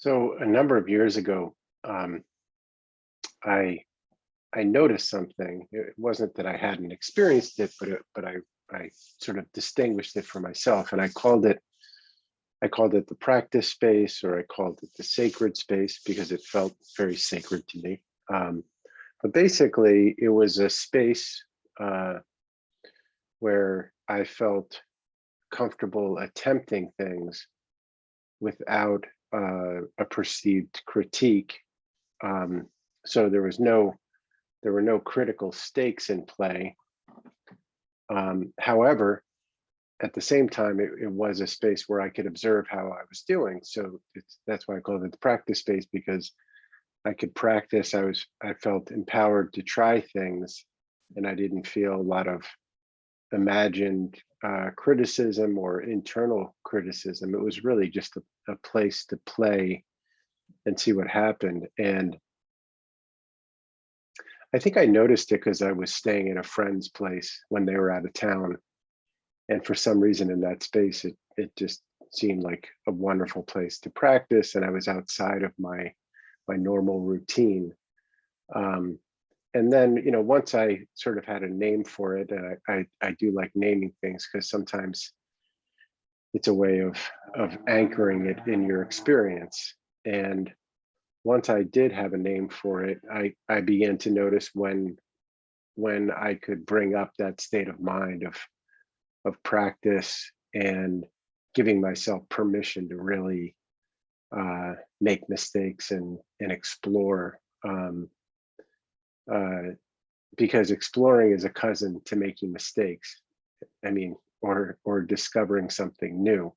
So a number of years ago, um, I I noticed something. It wasn't that I hadn't experienced it, but I sort of distinguished it for myself, and I called it the practice space, or I called it the sacred space because it felt very sacred to me. Um, but basically, it was a space uh, where I felt comfortable attempting things without a perceived critique. Um, so there were no critical stakes in play. However, at the same time, it was a space where I could observe how I was doing. So that's why I called it the practice space, because I could practice. I felt empowered to try things, and I didn't feel a lot of imagined criticism or internal criticism. It was really just a place to play and see what happened. And I think I noticed it because I was staying at a friend's place when they were out of town. And for some reason in that space, it just seemed like a wonderful place to practice. And I was outside of my normal routine. Um, and then, once I sort of had a name for it, and I do like naming things because sometimes it's a way of anchoring it in your experience. And once I did have a name for it, I began to notice when I could bring up that state of mind of practice and giving myself permission to really make mistakes and explore. Uh, because exploring is a cousin to making mistakes. I mean, or discovering something new.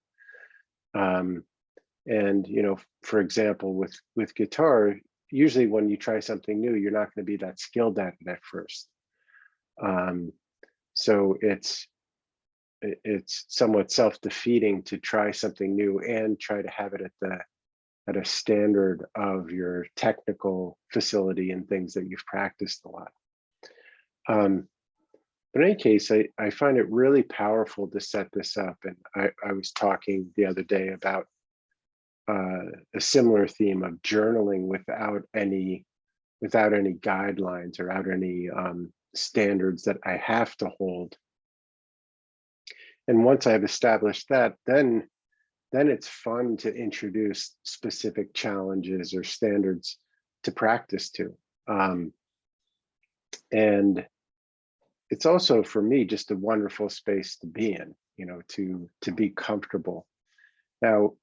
Um, and for example, with guitar, usually when you try something new, you're not going to be that skilled at it at first. Um, so it's somewhat self-defeating to try something new and try to have it at a standard of your technical facility and things that you've practiced a lot. Um, but in any case, I find it really powerful to set this up. And I was talking the other day about a similar theme of journaling without any guidelines or without any standards that I have to hold. And once I've established that, then it's fun to introduce specific challenges or standards to practice to. And it's also for me just a wonderful space to be in, to be comfortable. Now,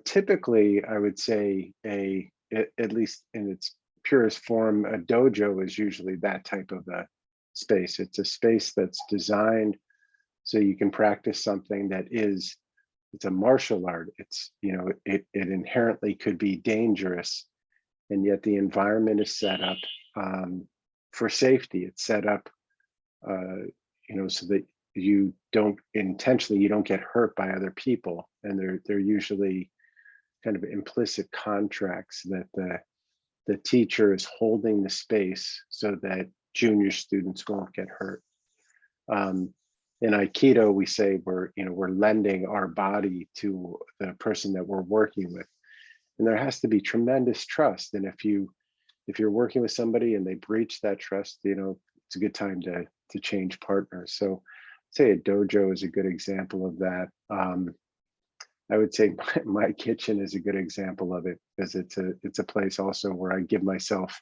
typically I would say at least in its purest form, a dojo is usually that type of a space. It's a space that's designed so you can practice something it's a martial art. It inherently could be dangerous, and yet the environment is set up for safety. It's set up, so that you don't get hurt by other people, and they're usually kind of implicit contracts that the teacher is holding the space so that junior students won't get hurt. In Aikido, we say we're lending our body to the person that we're working with, and there has to be tremendous trust. And if you're working with somebody and they breach that trust, it's a good time to change partners. So, I'd say a dojo is a good example of that. I would say my kitchen is a good example of it, because it's a place also where I give myself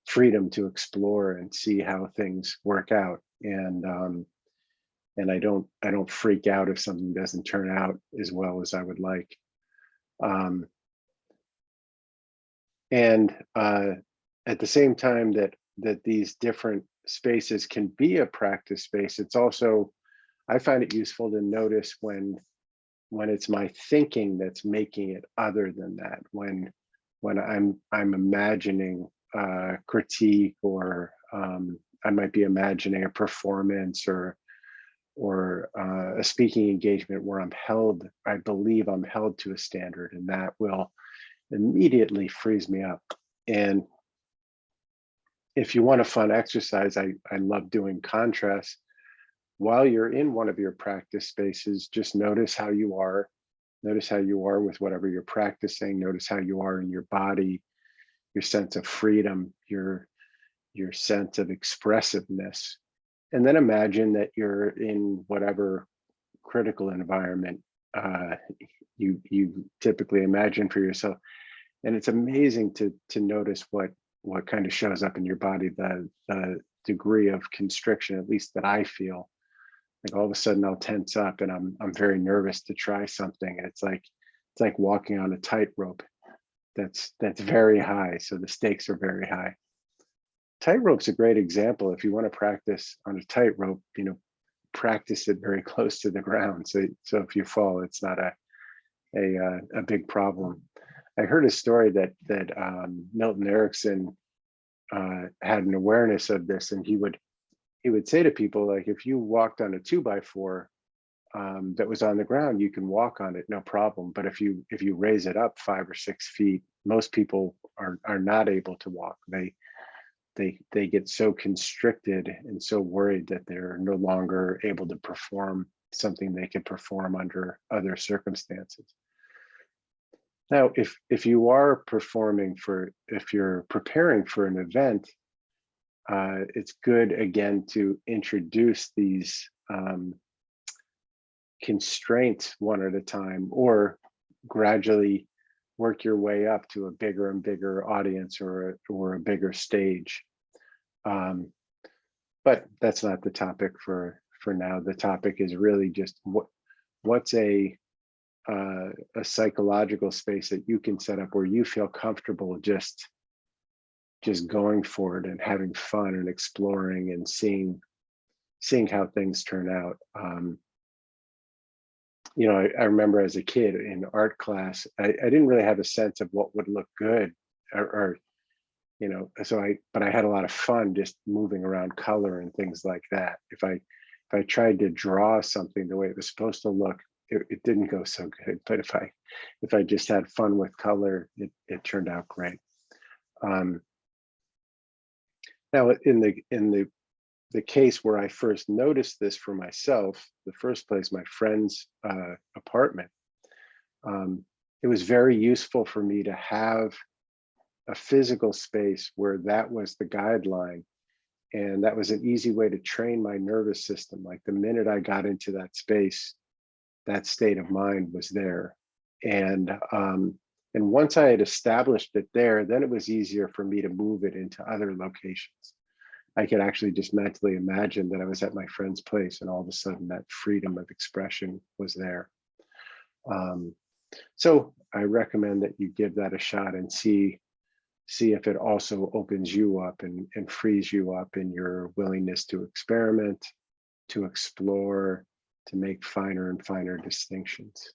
freedom to explore and see how things work out. And I don't freak out if something doesn't turn out as well as I would like. And at the same time that these different spaces can be a practice space, it's also, I find it useful to notice when it's my thinking that's making it other than that. When I'm imagining critique, or I might be imagining a performance or a speaking engagement where I believe I'm held to a standard, and that will immediately frees me up. And if you want a fun exercise, I love doing contrast. While you're in one of your practice spaces, just notice how you are Notice how you are with whatever you're practicing. Notice how you are in your body, your sense of freedom, your sense of expressiveness. And then imagine that you're in whatever critical environment uh, you typically imagine for yourself. And it's amazing to notice what kind of shows up in your body, the degree of constriction, at least that I feel. Like all of a sudden I'll tense up and I'm very nervous to try something. And it's like walking on a tightrope that's very high. So the stakes are very high. Tightrope's a great example. If you want to practice on a tightrope, practice it very close to the ground. So if you fall, it's not a big problem. I heard a story that Milton Erickson had an awareness of this, and he would say to people, like, if you walked on a 2x4 that was on the ground, you can walk on it, no problem. But if you raise it up 5 or 6 feet, most people are not able to walk. They get so constricted and so worried that they're no longer able to perform something they could perform under other circumstances. Now, if you are if you're preparing for an event, it's good again to introduce these constraints one at a time, or gradually work your way up to a bigger and bigger audience or a bigger stage. But that's not the topic for now. The topic is really just what's a psychological space that you can set up where you feel comfortable just going for it and having fun and exploring and seeing how things turn out. I remember as a kid in art class, I didn't really have a sense of what would look good, or but I had a lot of fun just moving around color and things like that. If I tried to draw something the way it was supposed to look, it didn't go so good. But if I just had fun with color, it turned out great. Now, in the case where I first noticed this for myself, the first place, my friend's apartment, it was very useful for me to have a physical space where that was the guideline. And that was an easy way to train my nervous system. Like the minute I got into that space, that state of mind was there. And once I had established it there, then it was easier for me to move it into other locations. I could actually just mentally imagine that I was at my friend's place, and all of a sudden that freedom of expression was there. So I recommend that you give that a shot and see if it also opens you up and frees you up in your willingness to experiment, to explore, to make finer and finer distinctions.